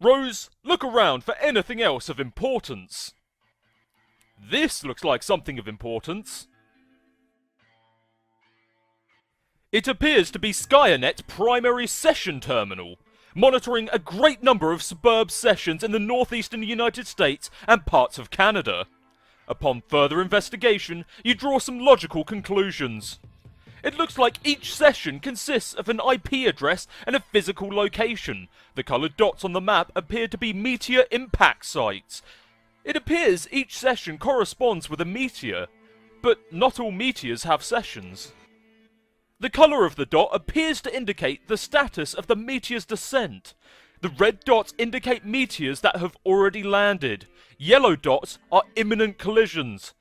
Rose, look around for anything else of importance. This looks like something of importance. It appears to be Skynet's primary session terminal, monitoring a great number of suburb sessions in the northeastern United States and parts of Canada. Upon further investigation, you draw some logical conclusions. It looks like each session consists of an IP address and a physical location. The coloured dots on the map appear to be meteor impact sites. It appears each session corresponds with a meteor, but not all meteors have sessions. The colour of the dot appears to indicate the status of the meteor's descent. The red dots indicate meteors that have already landed. Yellow dots are imminent collisions.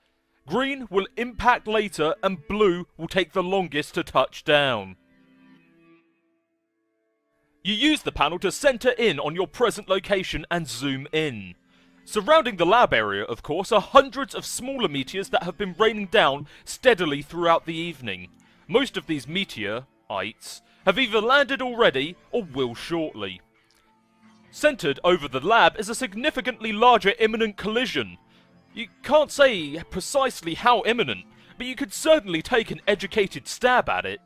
Green will impact later and blue will take the longest to touch down. You use the panel to centre in on your present location and zoom in. Surrounding the lab area, of course, are hundreds of smaller meteors that have been raining down steadily throughout the evening. Most of these meteorites have either landed already or will shortly. Centred over the lab is a significantly larger imminent collision. You can't say precisely how imminent, but you could certainly take an educated stab at it.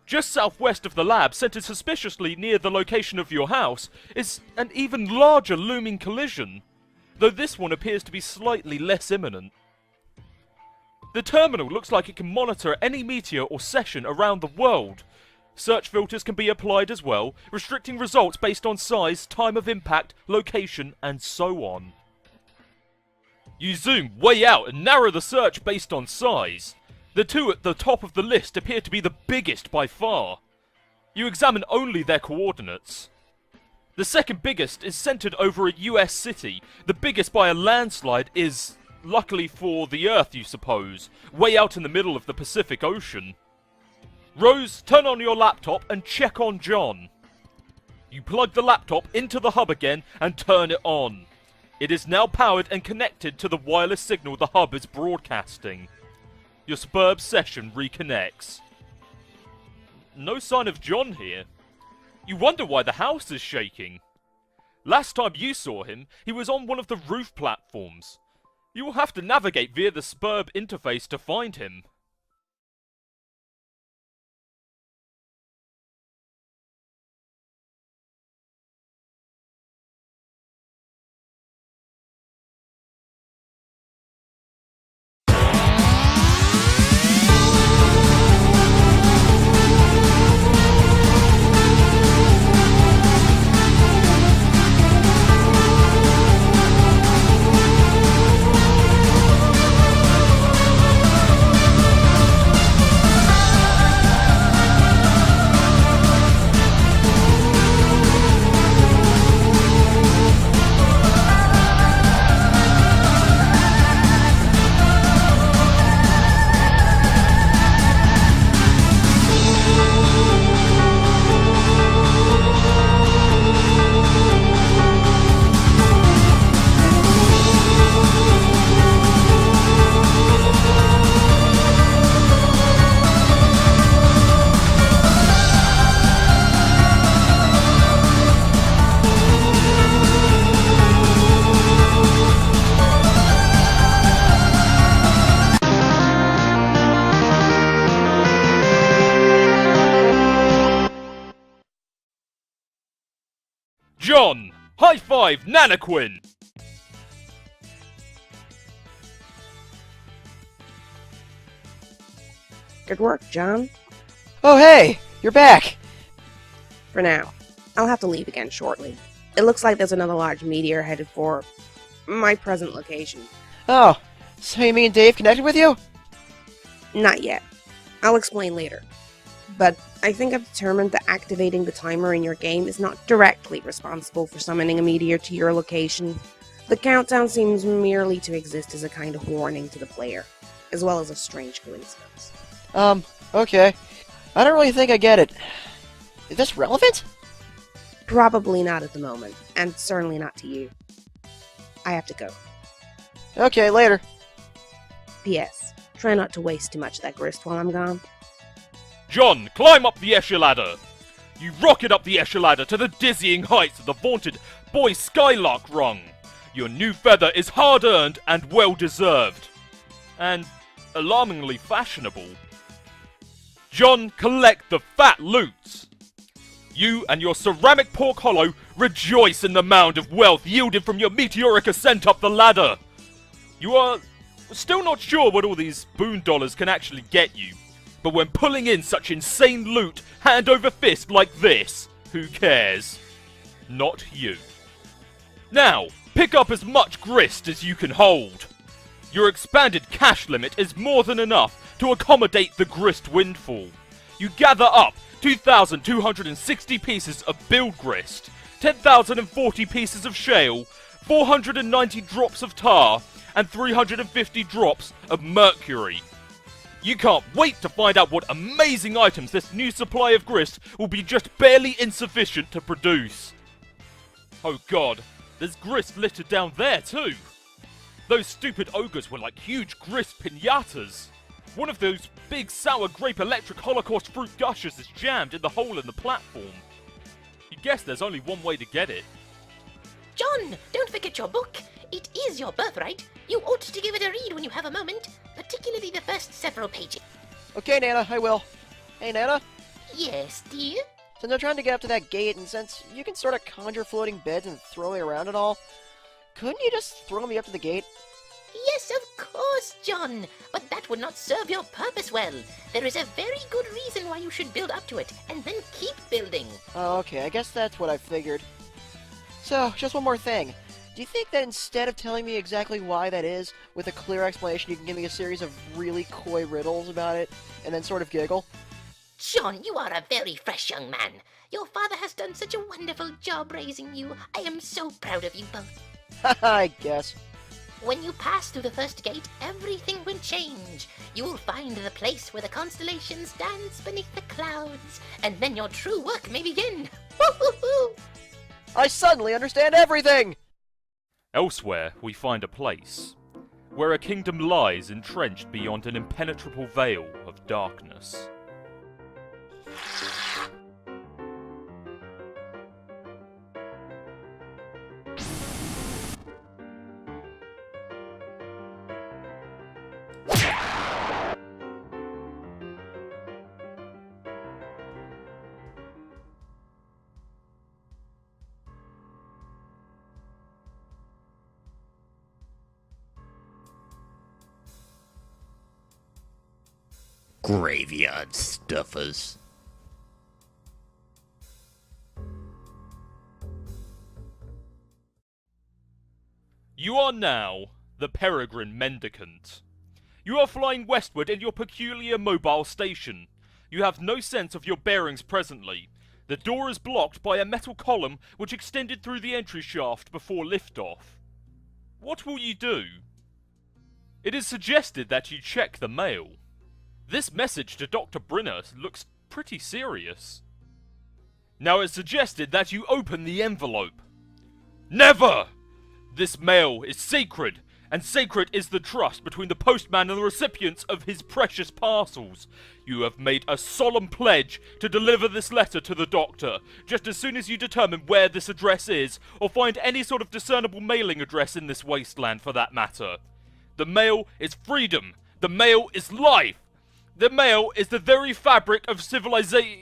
Just southwest of the lab, centred suspiciously near the location of your house, is an even larger looming collision, though this one appears to be slightly less imminent. The terminal looks like it can monitor any meteor or session around the world. Search filters can be applied as well, restricting results based on size, time of impact, location, and so on. You zoom way out and narrow the search based on size. The two at the top of the list appear to be the biggest by far. You examine only their coordinates. The second biggest is centered over a US city. The biggest by a landslide is, luckily for the Earth you suppose, way out in the middle of the Pacific Ocean. Rose, turn on your laptop and check on John. You plug the laptop into the hub again and turn it on. It is now powered and connected to the wireless signal the hub is broadcasting. Your suburb session reconnects. No sign of John here. You wonder why the house is shaking. Last time you saw him, he was on one of the roof platforms. You will have to navigate via the suburb interface to find him. John! High five, Nanaquin! Good work, John. Oh hey! You're back! For now. I'll have to leave again shortly. It looks like there's another large meteor headed for my present location. Oh, so you mean Dave connected with you? Not yet. I'll explain later. But I think I've determined that activating the timer in your game is not directly responsible for summoning a meteor to your location. The countdown seems merely to exist as a kind of warning to the player, as well as a strange coincidence. Okay. I don't really think I get it. Is this relevant? Probably not at the moment, and certainly not to you. I have to go. Okay, later. P.S. Try not to waste too much of that grist while I'm gone. John, climb up the ladder! You rocket up the echelon ladder to the dizzying heights of the vaunted Boy Skylark rung. Your new feather is hard-earned and well-deserved. And alarmingly fashionable. John, collect the fat loot! You and your ceramic pork hollow rejoice in the mound of wealth yielded from your meteoric ascent up the ladder. You are still not sure what all these boon dollars can actually get you. But when pulling in such insane loot hand over fist like this, who cares? Not you. Now, pick up as much grist as you can hold. Your expanded cash limit is more than enough to accommodate the grist windfall. You gather up 2,260 pieces of build grist, 10,040 pieces of shale, 490 drops of tar, and 350 drops of mercury. You can't wait to find out what amazing items this new supply of grist will be just barely insufficient to produce. Oh god, there's grist littered down there too. Those stupid ogres were like huge grist pinatas. One of those big sour grape electric holocaust fruit gushers is jammed in the hole in the platform. You guess there's only one way to get it. John, don't forget your book. It is your birthright. You ought to give it a read when you have a moment, particularly the first several pages. Okay, Nana, I will. Hey, Nana? Yes, dear? Since I'm trying to get up to that gate, and since you can sort of conjure floating beds and throw me around and all, couldn't you just throw me up to the gate? Yes, of course, John. But that would not serve your purpose well. There is a very good reason why you should build up to it, and then keep building. Oh, okay, I guess that's what I figured. So, just one more thing. Do you think that instead of telling me exactly why that is, with a clear explanation, you can give me a series of really coy riddles about it, and then sort of giggle? John, you are a very fresh young man. Your father has done such a wonderful job raising you. I am so proud of you both. Haha, I guess. When you pass through the first gate, everything will change. You will find the place where the constellations dance beneath the clouds, and then your true work may begin. Woo-hoo-hoo! I suddenly understand everything! Elsewhere, we find a place where a kingdom lies entrenched beyond an impenetrable veil of darkness. Graveyard stuffers. You are now the Peregrine Mendicant. You are flying westward in your peculiar mobile station. You have no sense of your bearings presently. The door is blocked by a metal column which extended through the entry shaft before liftoff. What will you do? It is suggested that you check the mail. This message to Dr. Brinner looks pretty serious. Now it's suggested that you open the envelope. Never! This mail is sacred, and sacred is the trust between the postman and the recipients of his precious parcels. You have made a solemn pledge to deliver this letter to the doctor, just as soon as you determine where this address is, or find any sort of discernible mailing address in this wasteland for that matter. The mail is freedom. The mail is life. The mail is the very fabric of civilization.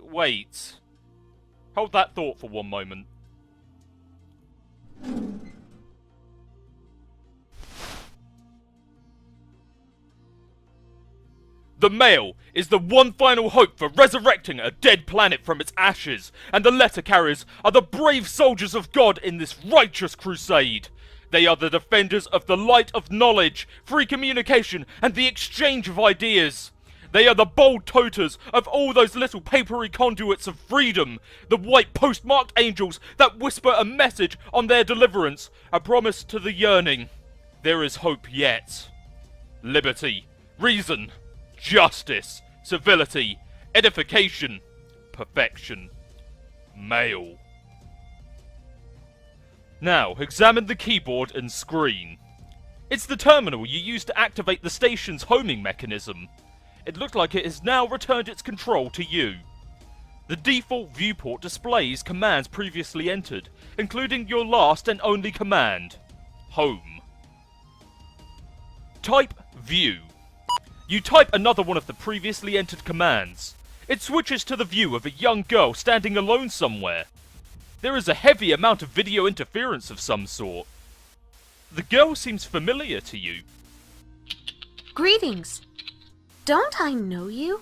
Wait. Hold that thought for one moment. The mail is the one final hope for resurrecting a dead planet from its ashes, and the letter carriers are the brave soldiers of God in this righteous crusade. They are the defenders of the light of knowledge, free communication, and the exchange of ideas. They are the bold toters of all those little papery conduits of freedom, the white postmarked angels that whisper a message on their deliverance, a promise to the yearning. There is hope yet. Liberty, reason, justice, civility, edification, perfection. Mail. Now, examine the keyboard and screen. It's the terminal you use to activate the station's homing mechanism. It looks like it has now returned its control to you. The default viewport displays commands previously entered, including your last and only command, home. Type view. You type another one of the previously entered commands. It switches to the view of a young girl standing alone somewhere. There is a heavy amount of video interference of some sort. The girl seems familiar to you. Greetings. Don't I know you?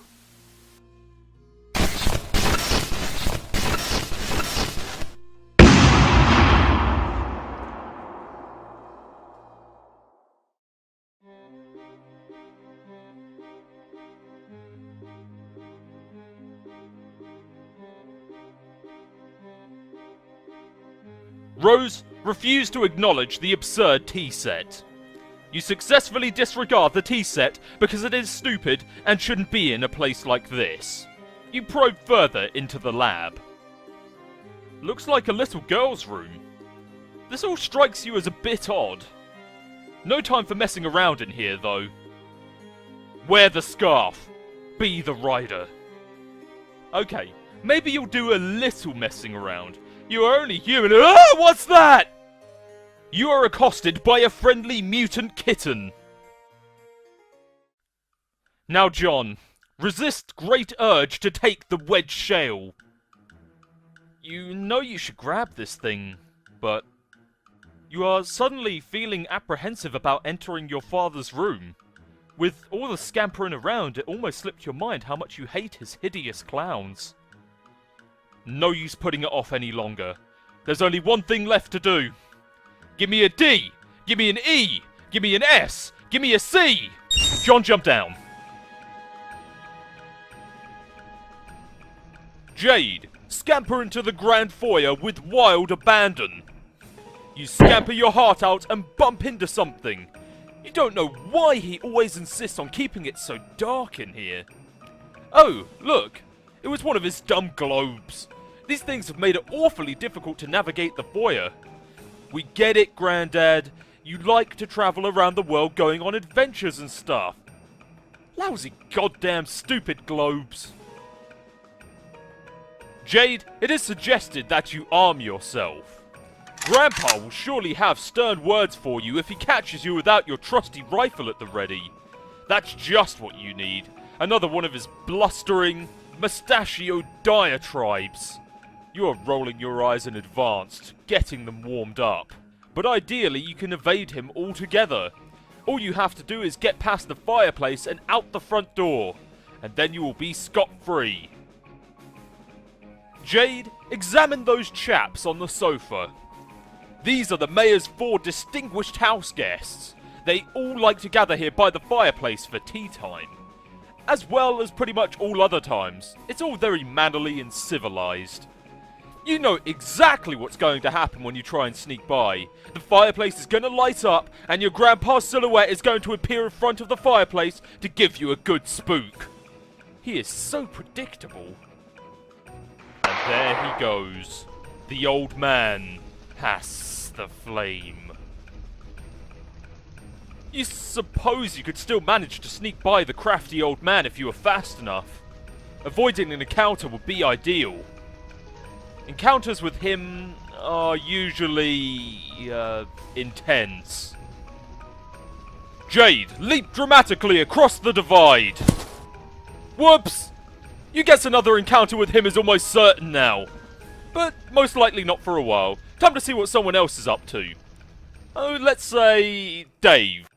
Rose refused to acknowledge the absurd tea set. You successfully disregard the tea set because it is stupid and shouldn't be in a place like this. You probe further into the lab. Looks like a little girl's room. This all strikes you as a bit odd. No time for messing around in here, though. Wear the scarf. Be the rider. Okay, maybe you'll do a little messing around. You are only human. Ah, what's that? You are accosted by a friendly mutant kitten. Now, John, resist great urge to take the wedge shale. You know you should grab this thing, but you are suddenly feeling apprehensive about entering your father's room. With all the scampering around, it almost slipped your mind how much you hate his hideous clowns. No use putting it off any longer. There's only one thing left to do. Give me a D! Give me an E! Give me an S! Give me a C! John, jump down. Jade, scamper into the grand foyer with wild abandon. You scamper your heart out and bump into something. You don't know why he always insists on keeping it so dark in here. Oh, look. It was one of his dumb globes. These things have made it awfully difficult to navigate the foyer. We get it, Grandad. You like to travel around the world going on adventures and stuff. Lousy goddamn stupid globes. Jade, it is suggested that you arm yourself. Grandpa will surely have stern words for you if he catches you without your trusty rifle at the ready. That's just what you need. Another one of his blustering, mustachioed diatribes. You are rolling your eyes in advance, getting them warmed up. But ideally you can evade him altogether. All you have to do is get past the fireplace and out the front door, and then you will be scot-free. Jade, examine those chaps on the sofa. These are the mayor's 4 distinguished house guests. They all like to gather here by the fireplace for tea time. As well as pretty much all other times. It's all very mannerly and civilized. You know exactly what's going to happen when you try and sneak by. The fireplace is going to light up, and your grandpa's silhouette is going to appear in front of the fireplace to give you a good spook. He is so predictable. And there he goes. The old man has the flame. You suppose you could still manage to sneak by the crafty old man if you were fast enough. Avoiding an encounter would be ideal. Encounters with him are usually, intense. Jade, leap dramatically across the divide! Whoops! You guess another encounter with him is almost certain now. But most likely not for a while. Time to see what someone else is up to. Oh, let's say Dave.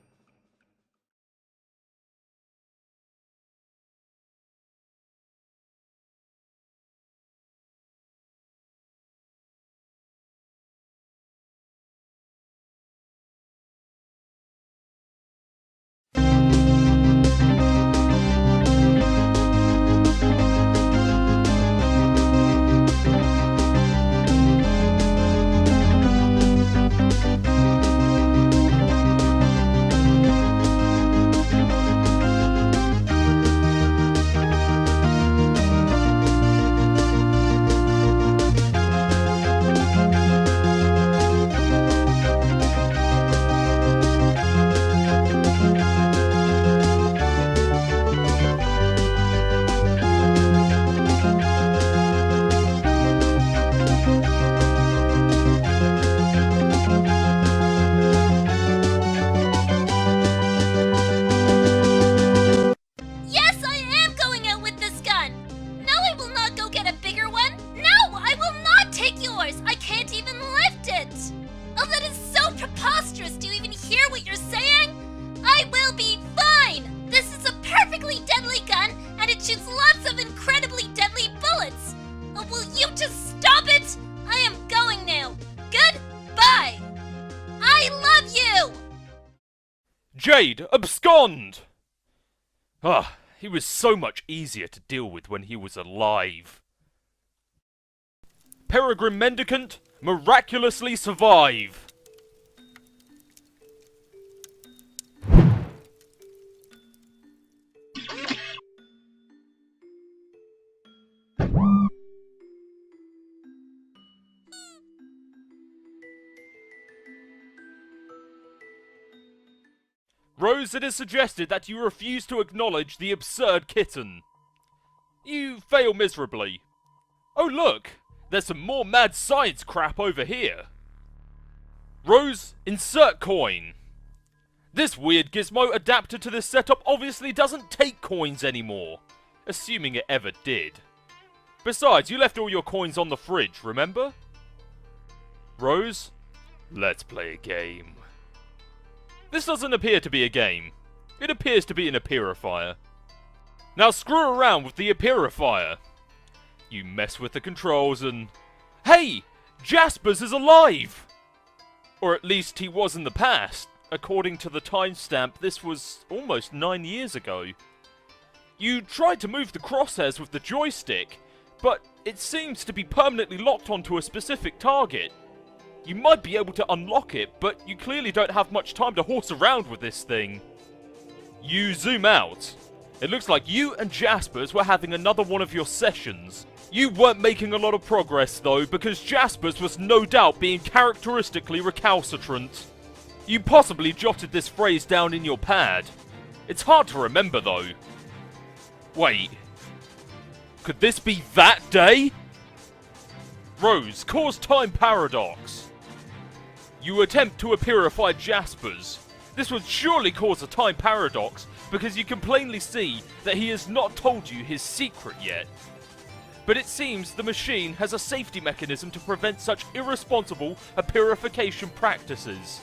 Jade, abscond! Ah, he was so much easier to deal with when he was alive. Peregrine Mendicant, miraculously survive! Rose, it is suggested that you refuse to acknowledge the absurd kitten. You fail miserably. Oh look, there's some more mad science crap over here. Rose, insert coin. This weird gizmo adapted to this setup obviously doesn't take coins anymore, assuming it ever did. Besides, you left all your coins on the fridge, remember? Rose, let's play a game. This doesn't appear to be a game. It appears to be an appearifier. Now screw around with the appearifier. You mess with the controls and... Hey! Jaspers is alive! Or at least he was in the past. According to the timestamp, this was almost 9 years ago. You tried to move the crosshairs with the joystick, but it seems to be permanently locked onto a specific target. You might be able to unlock it, but you clearly don't have much time to horse around with this thing. You zoom out. It looks like you and Jaspers were having another one of your sessions. You weren't making a lot of progress though, because Jaspers was no doubt being characteristically recalcitrant. You possibly jotted this phrase down in your pad. It's hard to remember though. Wait. Could this be that day? Rose, cause time paradox. You attempt to appearify Jaspers. This would surely cause a time paradox, because you can plainly see that he has not told you his secret yet. But it seems the machine has a safety mechanism to prevent such irresponsible appearification practices.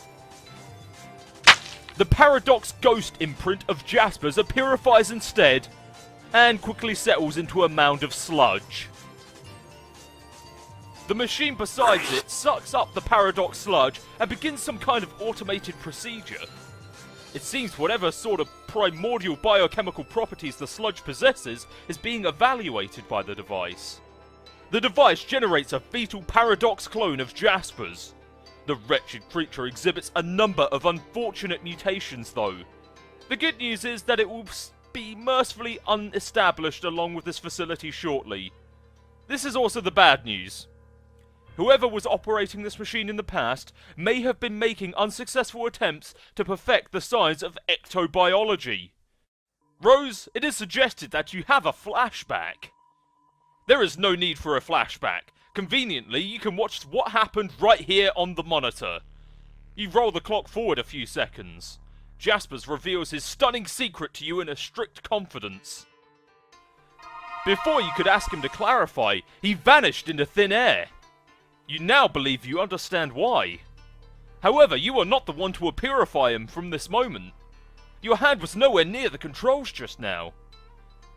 The paradox ghost imprint of Jaspers appearifies instead, and quickly settles into a mound of sludge. The machine beside it sucks up the paradox sludge and begins some kind of automated procedure. It seems whatever sort of primordial biochemical properties the sludge possesses is being evaluated by the device. The device generates a fetal paradox clone of Jaspers. The wretched creature exhibits a number of unfortunate mutations though. The good news is that it will be mercifully unestablished along with this facility shortly. This is also the bad news. Whoever was operating this machine in the past may have been making unsuccessful attempts to perfect the science of ectobiology. Rose, it is suggested that you have a flashback. There is no need for a flashback. Conveniently, you can watch what happened right here on the monitor. You roll the clock forward a few seconds. Jaspers reveals his stunning secret to you in a strict confidence. Before you could ask him to clarify, he vanished into thin air. You now believe you understand why. However, you are not the one to appearify him from this moment. Your hand was nowhere near the controls just now.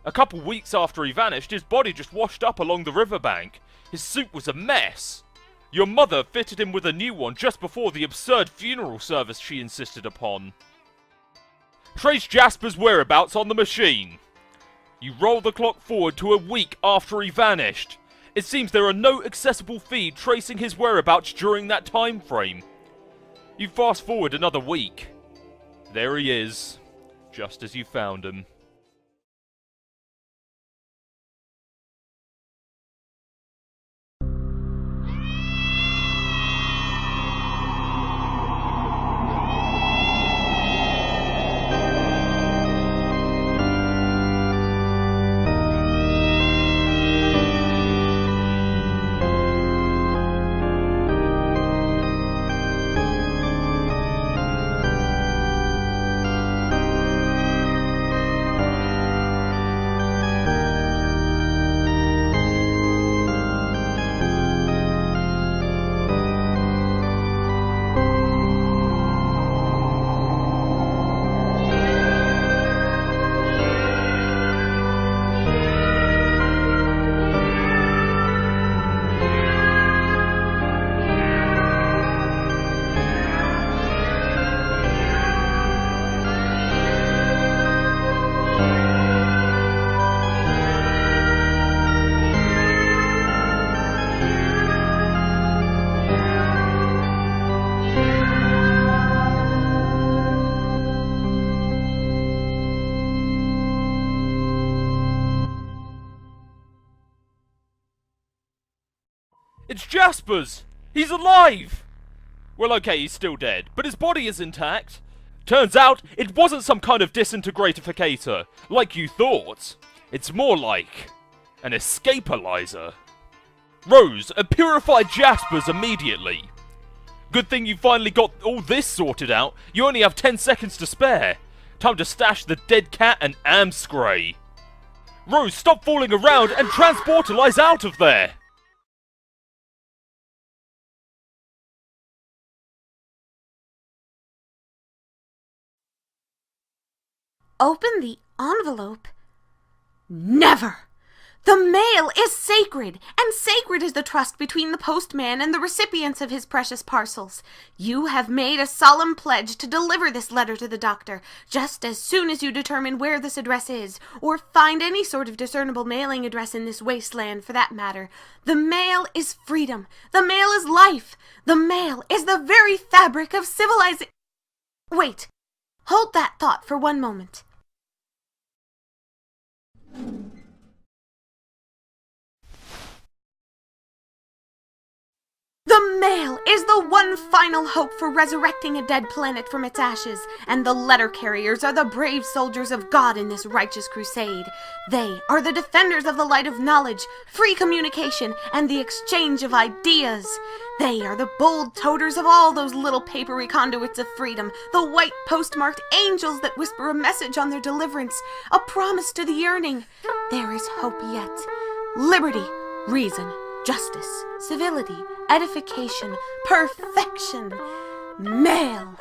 A couple weeks after he vanished, his body just washed up along the riverbank. His suit was a mess. Your mother fitted him with a new one just before the absurd funeral service she insisted upon. Trace Jasper's whereabouts on the machine. You roll the clock forward to a week after he vanished. It seems there are no accessible feed tracing his whereabouts during that time frame. You fast forward another week. There he is, just as you found him. Jasper's! He's alive! Well, okay, he's still dead, but his body is intact. Turns out, it wasn't some kind of disintegratificator, like you thought. It's more like an escapalyzer. Rose, purified Jasper's immediately. Good thing you finally got all this sorted out. You only have 10 seconds to spare. Time to stash the dead cat and Amscray. Rose, stop fooling around and transportalize out of there! Open the envelope? Never! The mail is sacred, and sacred is the trust between the postman and the recipients of his precious parcels. You have made a solemn pledge to deliver this letter to the doctor, just as soon as you determine where this address is, or find any sort of discernible mailing address in this wasteland, for that matter. The mail is freedom. The mail is life. The mail is the very fabric of civilization. Wait. Hold that thought for one moment. The mail is the one final hope for resurrecting a dead planet from its ashes, and the letter carriers are the brave soldiers of God in this righteous crusade. They are the defenders of the light of knowledge, free communication, and the exchange of ideas. They are the bold toters of all those little papery conduits of freedom, the white postmarked angels that whisper a message on their deliverance, a promise to the yearning. There is hope yet. Liberty, reason, justice, civility, edification, perfection, mail.